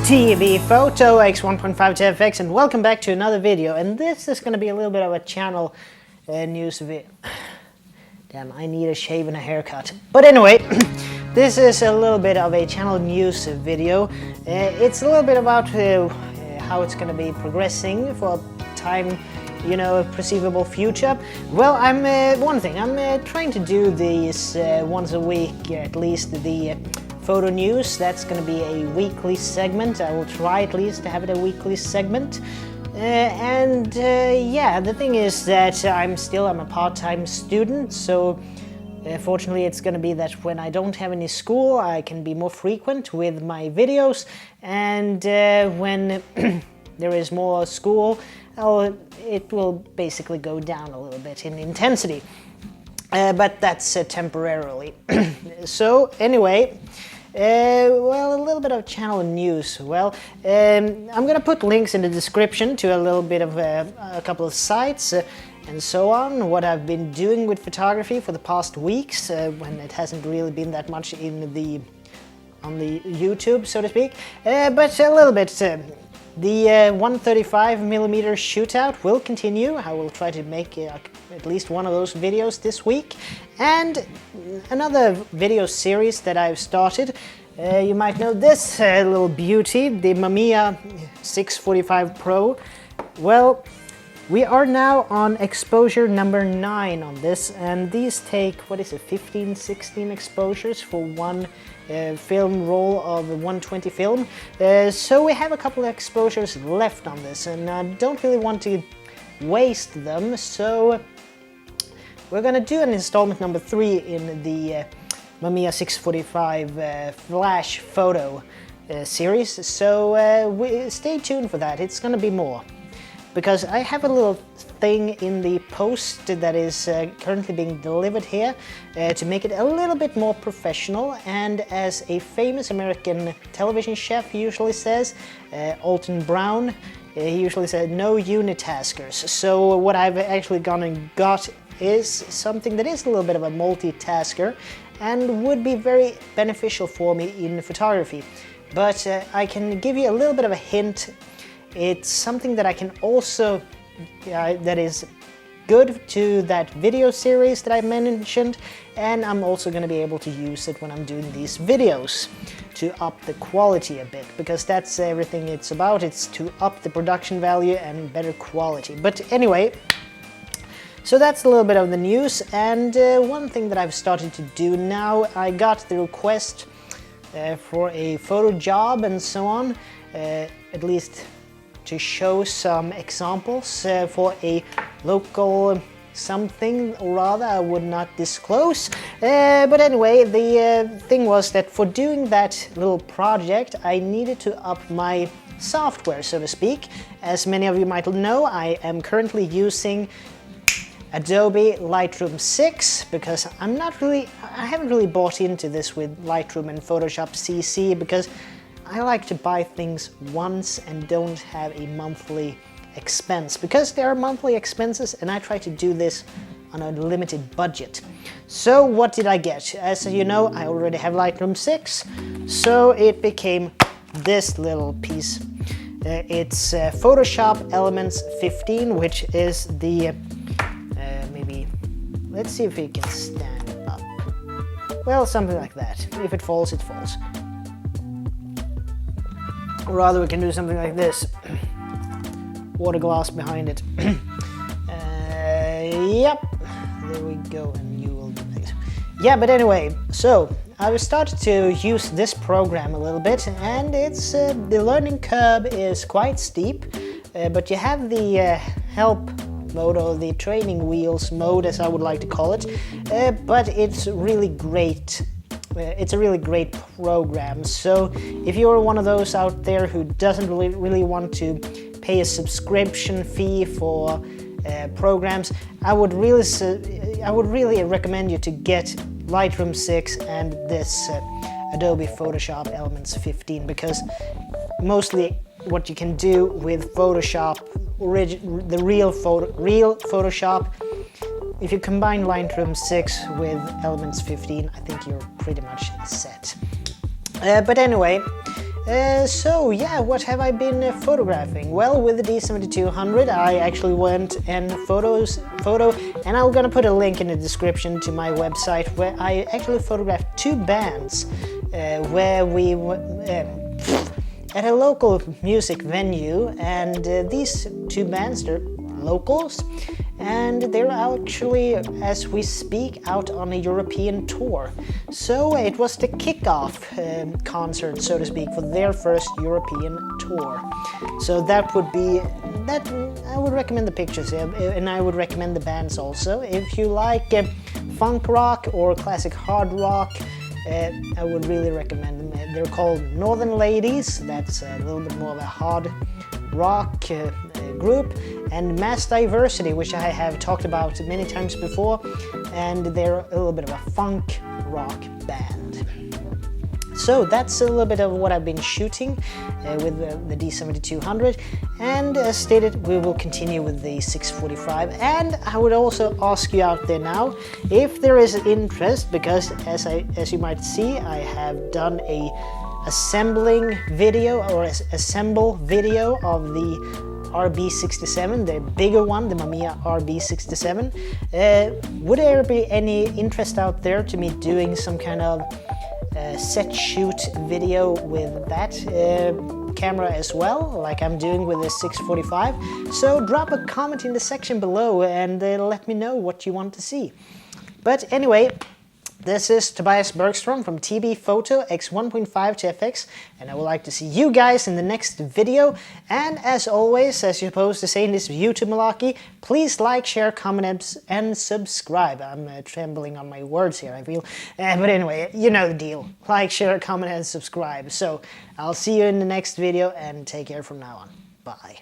T.B.Photo X1.5 to FX, and welcome back to another video. And this is going to be a little bit of a channel news video. Damn, I need a shave and a haircut. But anyway, this is a little bit of a channel news video. It's a little bit about how it's going to be progressing for time, perceivable future. Well, I'm trying to do these once a week, at least the photo news. That's going to be a weekly segment. I will try at least to have it a weekly segment. Yeah, the thing is that I'm a part-time student, so fortunately it's going to be that when I don't have any school, I can be more frequent with my videos, and when there is more school, it will basically go down a little bit in intensity, but that's temporarily. So anyway, well, a little bit of channel news. Well, I'm gonna put links in the description to a little bit of a couple of sites and so on, what I've been doing with photography for the past weeks, when it hasn't really been that much on the YouTube, so to speak, but a little bit. The 135mm shootout will continue. I will try to make at least one of those videos this week. And another video series that I've started, you might know this little beauty, the Mamiya 645 Pro. Well, we are now on exposure number 9 on this, and these take, 15, 16 exposures for one film roll of 120 film. So we have a couple of exposures left on this, and I don't really want to waste them, so we're gonna do an installment number 3 in the Mamiya 645 flash photo series, so stay tuned for that. It's gonna be more, because I have a little thing in the post that is currently being delivered here to make it a little bit more professional, and as a famous American television chef usually says, Alton Brown, he usually said no unitaskers. So what I've actually gone and got is something that is a little bit of a multitasker and would be very beneficial for me in photography. But I can give you a little bit of a hint. It's something that I can also, that is good to that video series that I mentioned, and I'm also going to be able to use it when I'm doing these videos to up the quality a bit, because that's everything it's about. It's to up the production value and better quality. But anyway, so that's a little bit of the news, and one thing that I've started to do now, I got the request for a photo job and so on, at least to show some examples for a local something, or rather I would not disclose. But anyway, the thing was that for doing that little project, I needed to up my software, so to speak. As many of you might know, I am currently using Adobe Lightroom 6, because I haven't really bought into this with Lightroom and Photoshop CC, because I like to buy things once and don't have a monthly expense, because there are monthly expenses and I try to do this on a limited budget. So what did I get? As you know, I already have Lightroom 6, so it became this little piece. It's Photoshop Elements 15, which is the, maybe, let's see if it can stand up. Well, something like that. If it falls, it falls. Or rather, we can do something like this. Water glass behind it. Yep, there we go, and you will do that. Yeah, but anyway, so I started to use this program a little bit, and it's the learning curve is quite steep, but you have the help mode, or the training wheels mode, as I would like to call it, but it's really great. It's a really great program, so if you're one of those out there who doesn't really want to pay a subscription fee for programs, I would really recommend you to get Lightroom 6 and this Adobe Photoshop Elements 15, because mostly what you can do with Photoshop, the real Photoshop, if you combine Lightroom 6 with Elements 15, I think you're pretty much set. But anyway, So yeah, what have I been photographing? Well, with the D7200 I actually went and photo, and I'm gonna put a link in the description to my website where I actually photographed 2 bands where we at a local music venue, and these 2 bands, they're locals, and they're actually, as we speak, out on a European tour. So it was the kickoff concert, so to speak, for their first European tour. So that would be, I would recommend the pictures, and I would recommend the bands also. If you like funk rock or classic hard rock, I would really recommend them. They're called Northern Ladies, that's a little bit more of a hard rock group, and Mass Diversity, which I have talked about many times before, and they're a little bit of a funk rock band. So that's a little bit of what I've been shooting with the D7200, and as stated, we will continue with the 645. And I would also ask you out there now, if there is interest, because as you might see, I have done a assembling video, or assemble video of the RB67, the bigger one, the Mamiya RB67. Would there be any interest out there to me doing some kind of set shoot video with that camera as well, like I'm doing with the 645? So drop a comment in the section below and let me know what you want to see. But anyway, this is Tobias Bergstrom from T.B.Photo X1.5 to FX, and I would like to see you guys in the next video. And as always, as you're supposed to say in this YouTube malarkey, please like, share, comment, and subscribe. I'm trembling on my words here, I feel. But anyway, you know the deal. Like, share, comment, and subscribe. So I'll see you in the next video, and take care from now on. Bye.